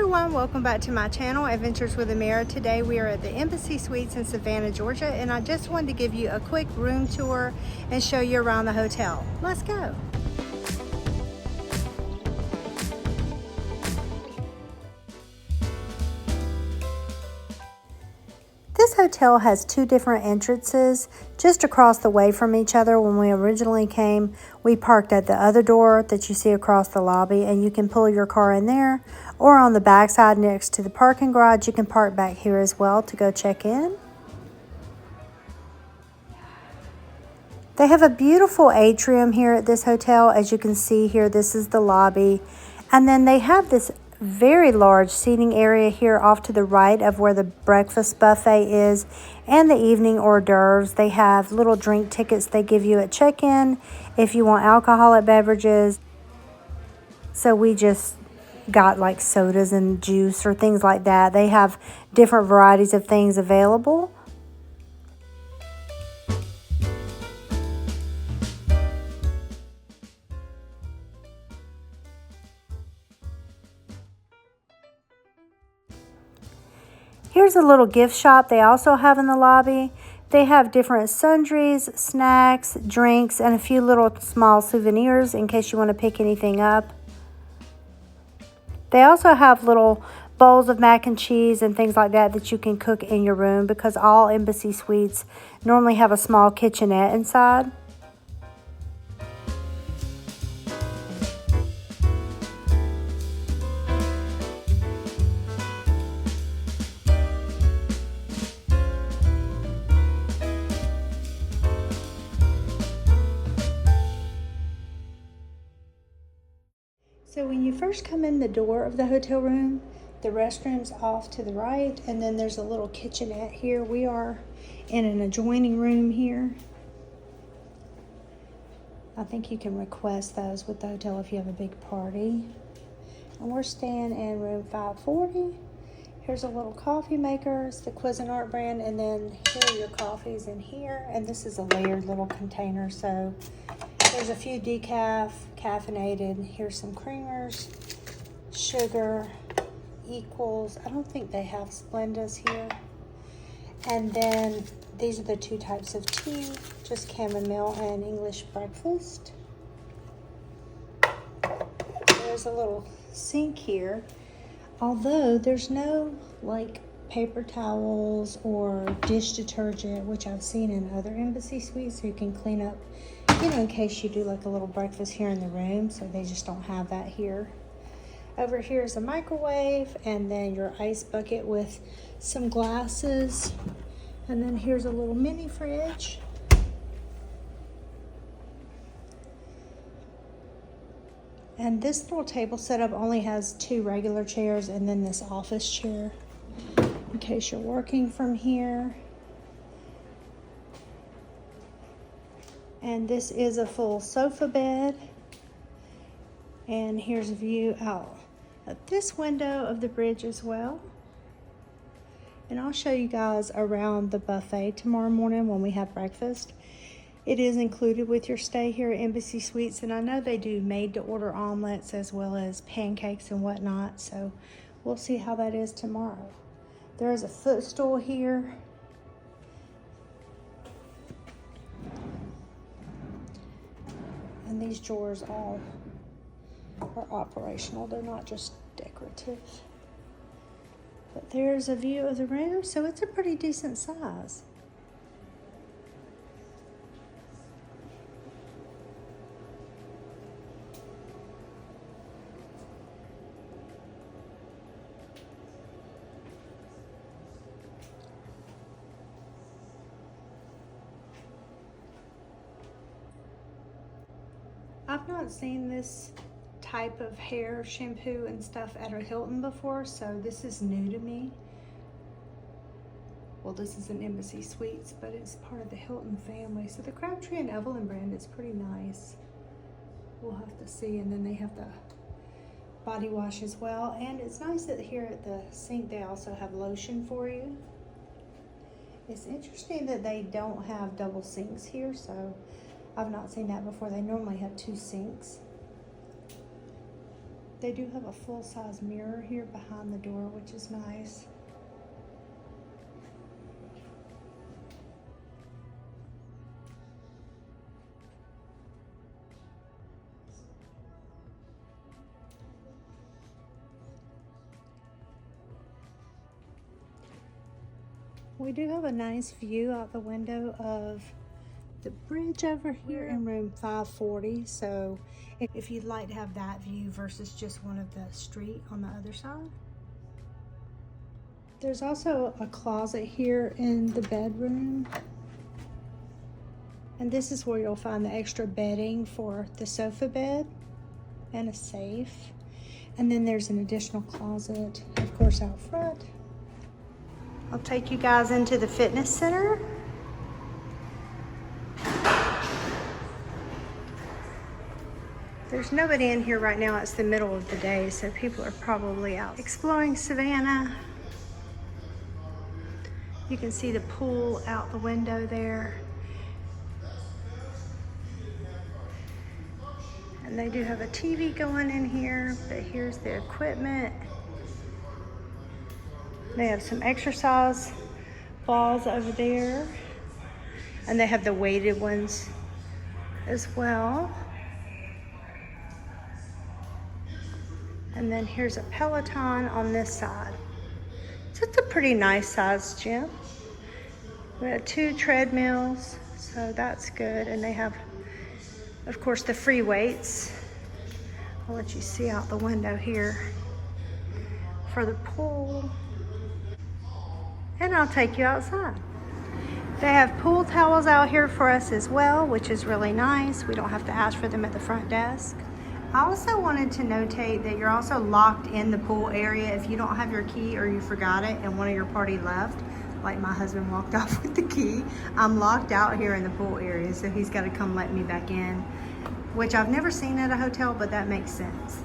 everyone, welcome back to my channel, Adventures with Amirah. Today we are at the Embassy Suites in Savannah, Georgia, and I just wanted to give you a quick room tour and show you around the hotel. Let's go. This hotel has two different entrances just across the way from each other. When we originally came, we parked at the other door that you see across the lobby, and you can pull your car in there, or on the back side next to the parking garage, you can park back here as well to go check in. They have a beautiful atrium here at this hotel. As you can see here, this is the lobby, and then they have this very large seating area here off to the right of where the breakfast buffet is and the evening hors d'oeuvres. They have little drink tickets they give you at check-in if you want alcoholic beverages. So we just got like sodas and juice or things like that. They have different varieties of things available. Here's a little gift shop they also have in the lobby. They have different sundries, snacks, drinks, and a few little small souvenirs in case you want to pick anything up. They also have little bowls of mac and cheese and things like that that you can cook in your room, because all Embassy Suites normally have a small kitchenette inside. So when you first come in the door of the hotel room, the restroom's off to the right, and then there's a little kitchenette here. We are in an adjoining room here. I think you can request those with the hotel if you have a big party. And we're staying in room 540. Here's a little coffee maker. It's the Cuisinart brand, and then here are your coffees in here. And this is a layered little container, so there's a few decaf, caffeinated. Here's some creamers, sugar, equals. I don't think they have Splendas here. And then these are the two types of tea, just chamomile and English breakfast. There's a little sink here, although there's no like paper towels or dish detergent, which I've seen in other Embassy Suites, so you can clean up, you know, in case you do like a little breakfast here in the room. So they just don't have that here. Over here is a microwave, and then your ice bucket with some glasses. And then here's a little mini fridge. And this little table setup only has two regular chairs and then this office chair in case you're working from here. And this is a full sofa bed. And here's a view out of this window of the bridge as well. And I'll show you guys around the buffet tomorrow morning when we have breakfast. It is included with your stay here at Embassy Suites, and I know they do made-to-order omelets as well as pancakes and whatnot, so we'll see how that is tomorrow. There is a footstool here. And these drawers all are operational. They're not just decorative. But there's a view of the room, so it's a pretty decent size. I've not seen this type of hair shampoo and stuff at a Hilton before, so this is new to me. Well, this is an Embassy Suites, but it's part of the Hilton family. So the Crabtree and Evelyn brand is pretty nice. We'll have to see. And then they have the body wash as well. And it's nice that here at the sink they also have lotion for you. It's interesting that they don't have double sinks here, so I've not seen that before. They normally have two sinks. They do have a full-size mirror here behind the door, which is nice. We do have a nice view out the window of the bridge over here in room 540. So if you'd like to have that view versus just one of the street on the other side. There's also a closet here in the bedroom. And this is where you'll find the extra bedding for the sofa bed and a safe. And then there's an additional closet, of course, out front. I'll take you guys into the fitness center. There's nobody in here right now. It's the middle of the day, so people are probably out exploring Savannah. You can see the pool out the window there. And they do have a TV going in here, but here's the equipment. They have some exercise balls over there. And they have the weighted ones as well. And then here's a Peloton on this side. So it's a pretty nice sized gym. We have 2 treadmills, so that's good. And they have, of course, the free weights. I'll let you see out the window here for the pool. And I'll take you outside. They have pool towels out here for us as well, which is really nice. We don't have to ask for them at the front desk. I also wanted to notate that you're also locked in the pool area if you don't have your key or you forgot it and one of your party left, like my husband walked off with the key. I'm locked out here in the pool area, so he's got to come let me back in, which I've never seen at a hotel, but that makes sense.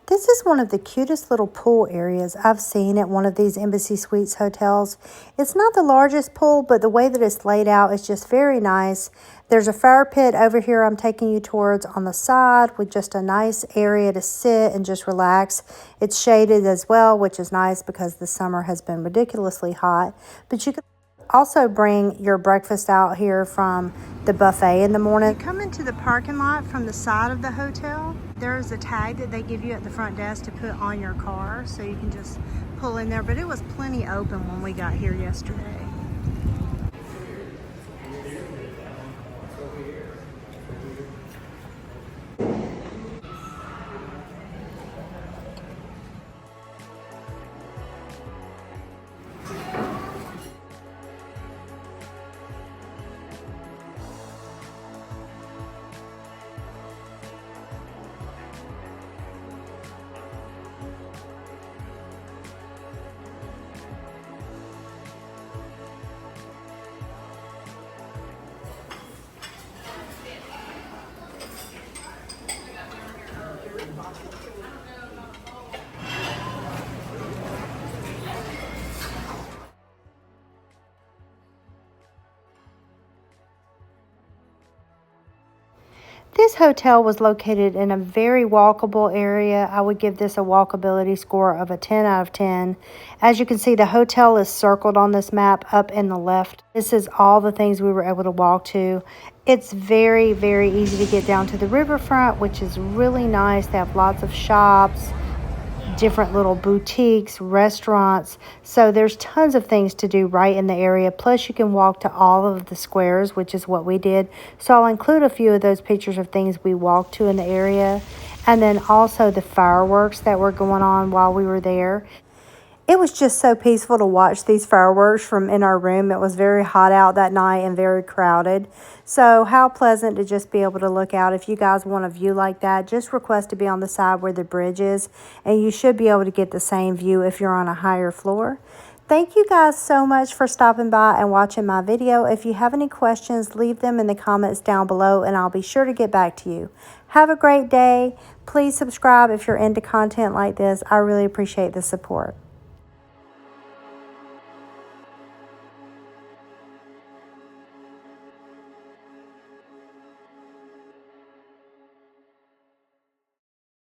This is one of the cutest little pool areas I've seen at one of these Embassy Suites hotels. It's not the largest pool, but the way that it's laid out is just very nice. There's a fire pit over here I'm taking you towards on the side with just a nice area to sit and just relax. It's shaded as well, which is nice because the summer has been ridiculously hot. But you can also bring your breakfast out here from the buffet in the morning. You come into the parking lot from the side of the hotel. There's a tag that they give you at the front desk to put on your car, so you can just pull in there. But it was plenty open when we got here yesterday. This hotel was located in a very walkable area. I would give this a walkability score of a 10 out of 10. As you can see, the hotel is circled on this map up in the left. This is all the things we were able to walk to. It's very, very easy to get down to the riverfront, which is really nice. They have lots of shops, different little boutiques, restaurants. So there's tons of things to do right in the area. Plus you can walk to all of the squares, which is what we did. So I'll include a few of those pictures of things we walked to in the area. And then also the fireworks that were going on while we were there. It was just so peaceful to watch these fireworks from in our room. It was very hot out that night and very crowded. So how pleasant to just be able to look out. If you guys want a view like that, just request to be on the side where the bridge is. And you should be able to get the same view if you're on a higher floor. Thank you guys so much for stopping by and watching my video. If you have any questions, leave them in the comments down below and I'll be sure to get back to you. Have a great day. Please subscribe if you're into content like this. I really appreciate the support.